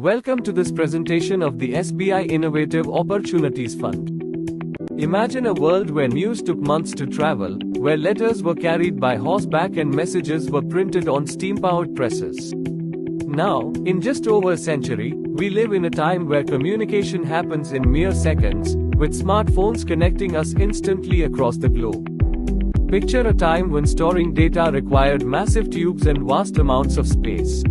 Welcome to this presentation of the SBI Innovative Opportunities Fund. Imagine a world where news took months to travel, where letters were carried by horseback and messages were printed on steam-powered presses. Now, in just over a century, we live in a time where communication happens in mere seconds, with smartphones connecting us instantly across the globe. Picture a time when storing data required massive tubes and vast amounts of space.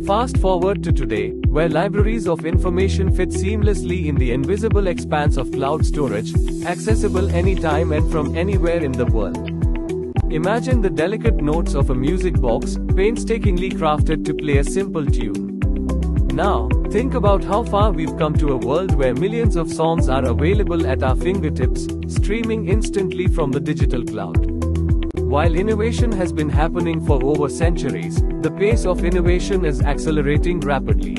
Fast forward to today, where libraries of information fit seamlessly in the invisible expanse of cloud storage, accessible anytime and from anywhere in the world. Imagine the delicate notes of a music box, painstakingly crafted to play a simple tune. Now, think about how far we've come to a world where millions of songs are available at our fingertips, streaming instantly from the digital cloud. While innovation has been happening for over centuries, the pace of innovation is accelerating rapidly.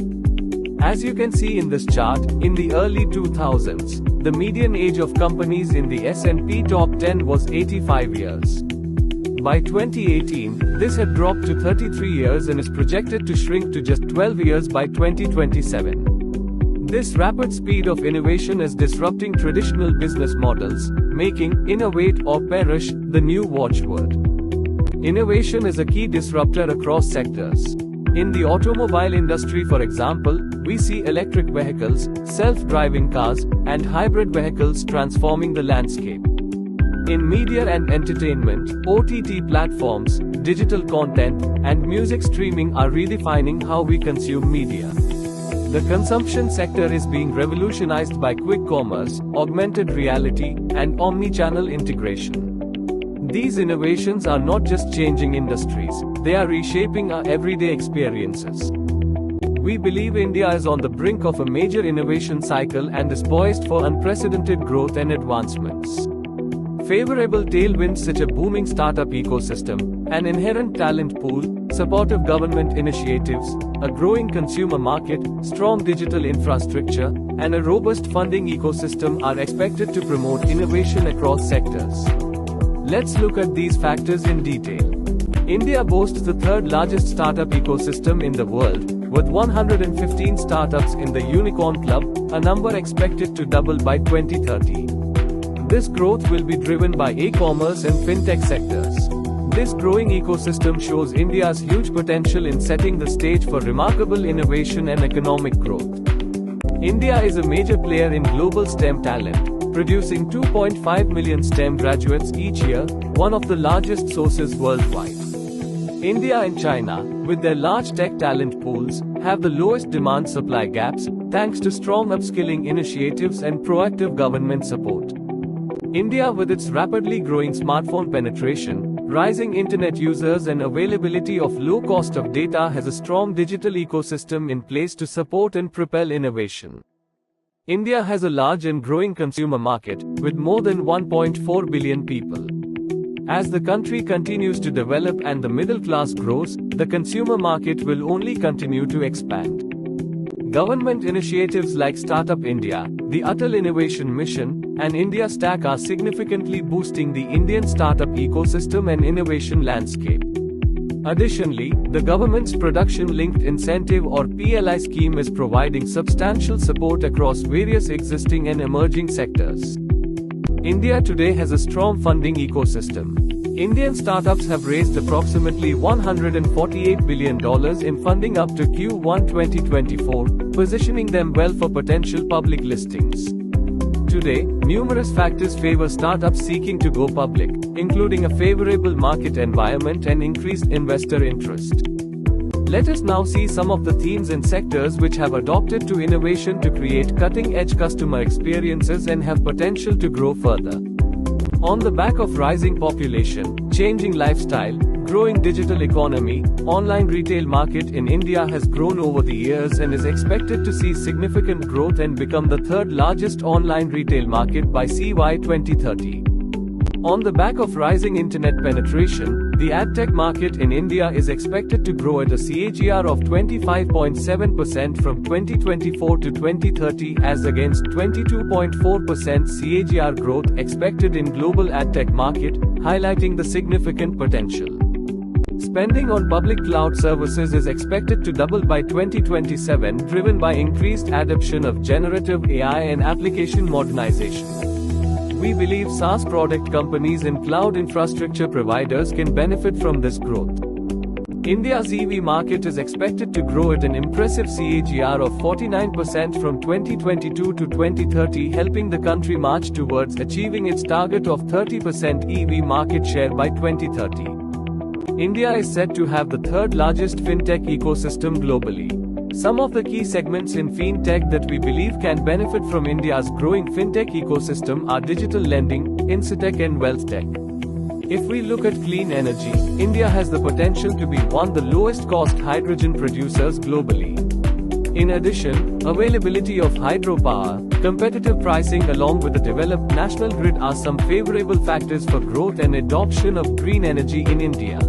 As you can see in this chart, in the early 2000s, the median age of companies in the S&P Top 10 was 85 years. By 2018, this had dropped to 33 years and is projected to shrink to just 12 years by 2027. This rapid speed of innovation is disrupting traditional business models, making innovate or perish the new watchword. Innovation is a key disruptor across sectors. In the automobile industry, for example, we see electric vehicles, self-driving cars, and hybrid vehicles transforming the landscape. In media and entertainment, OTT platforms, digital content, and music streaming are redefining how we consume media. The consumption sector is being revolutionized by quick commerce, augmented reality, and omni-channel integration. These innovations are not just changing industries, they are reshaping our everyday experiences. We believe India is on the brink of a major innovation cycle and is poised for unprecedented growth and advancements. Favorable tailwinds such as a booming startup ecosystem, an inherent talent pool, supportive government initiatives, a growing consumer market, strong digital infrastructure, and a robust funding ecosystem are expected to promote innovation across sectors. Let's look at these factors in detail. India boasts the third largest startup ecosystem in the world, with 115 startups in the Unicorn Club, a number expected to double by 2030. This growth will be driven by e-commerce and fintech sectors. This growing ecosystem shows India's huge potential in setting the stage for remarkable innovation and economic growth. India is a major player in global STEM talent, producing 2.5 million STEM graduates each year, one of the largest sources worldwide. India and China, with their large tech talent pools, have the lowest demand-supply gaps, thanks to strong upskilling initiatives and proactive government support. India, with its rapidly growing smartphone penetration, rising internet users and availability of low cost of data, has a strong digital ecosystem in place to support and propel innovation. India has a large and growing consumer market, with more than 1.4 billion people. As the country continues to develop and the middle class grows, the consumer market will only continue to expand. Government initiatives like Startup India, the Atal Innovation Mission, and India Stack are significantly boosting the Indian startup ecosystem and innovation landscape. Additionally, the government's Production-Linked Incentive or PLI scheme is providing substantial support across various existing and emerging sectors. India today has a strong funding ecosystem. Indian startups have raised approximately $148 billion in funding up to Q1 2024, positioning them well for potential public listings. Today, numerous factors favor startups seeking to go public, including a favorable market environment and increased investor interest. Let us now see some of the themes and sectors which have adopted to innovation to create cutting-edge customer experiences and have potential to grow further. On the back of rising population, changing lifestyle, growing digital economy, online retail market in India has grown over the years and is expected to see significant growth and become the third largest online retail market by CY 2030. On the back of rising internet penetration, the adtech market in India is expected to grow at a CAGR of 25.7% from 2024 to 2030 as against 22.4% CAGR growth expected in global adtech market, highlighting the significant potential. Spending on public cloud services is expected to double by 2027, driven by increased adoption of generative AI and application modernization. We believe SaaS product companies and cloud infrastructure providers can benefit from this growth. India's EV market is expected to grow at an impressive CAGR of 49% from 2022 to 2030, helping the country march towards achieving its target of 30% EV market share by 2030. India is set to have the third largest fintech ecosystem globally. Some of the key segments in fintech that we believe can benefit from India's growing fintech ecosystem are digital lending, insurtech and wealth tech. If we look at clean energy, India has the potential to be one of the lowest cost hydrogen producers globally. In addition, availability of hydropower, competitive pricing along with the developed national grid are some favorable factors for growth and adoption of green energy in India.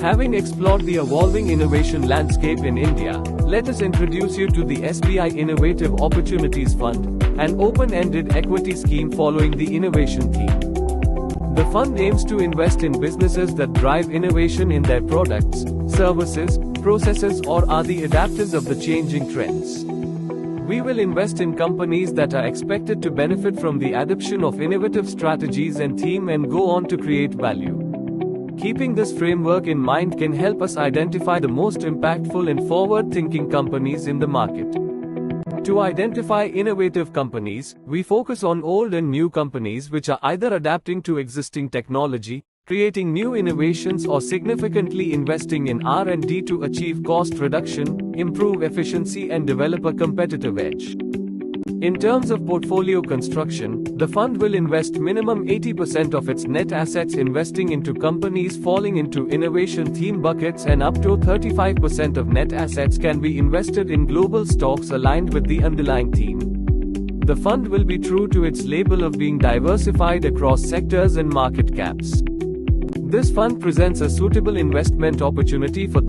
Having explored the evolving innovation landscape in India, let us introduce you to the SBI Innovative Opportunities Fund, an open-ended equity scheme following the innovation theme. The fund aims to invest in businesses that drive innovation in their products, services, processes or are the adapters of the changing trends. We will invest in companies that are expected to benefit from the adoption of innovative strategies and theme and go on to create value. Keeping this framework in mind can help us identify the most impactful and forward-thinking companies in the market. To identify innovative companies, we focus on old and new companies which are either adapting to existing technology, creating new innovations or significantly investing in R&D to achieve cost reduction, improve efficiency and develop a competitive edge. In terms of portfolio construction, the fund will invest minimum 80% of its net assets investing into companies falling into innovation theme buckets and up to 35% of net assets can be invested in global stocks aligned with the underlying theme. The fund will be true to its label of being diversified across sectors and market caps. This fund presents a suitable investment opportunity for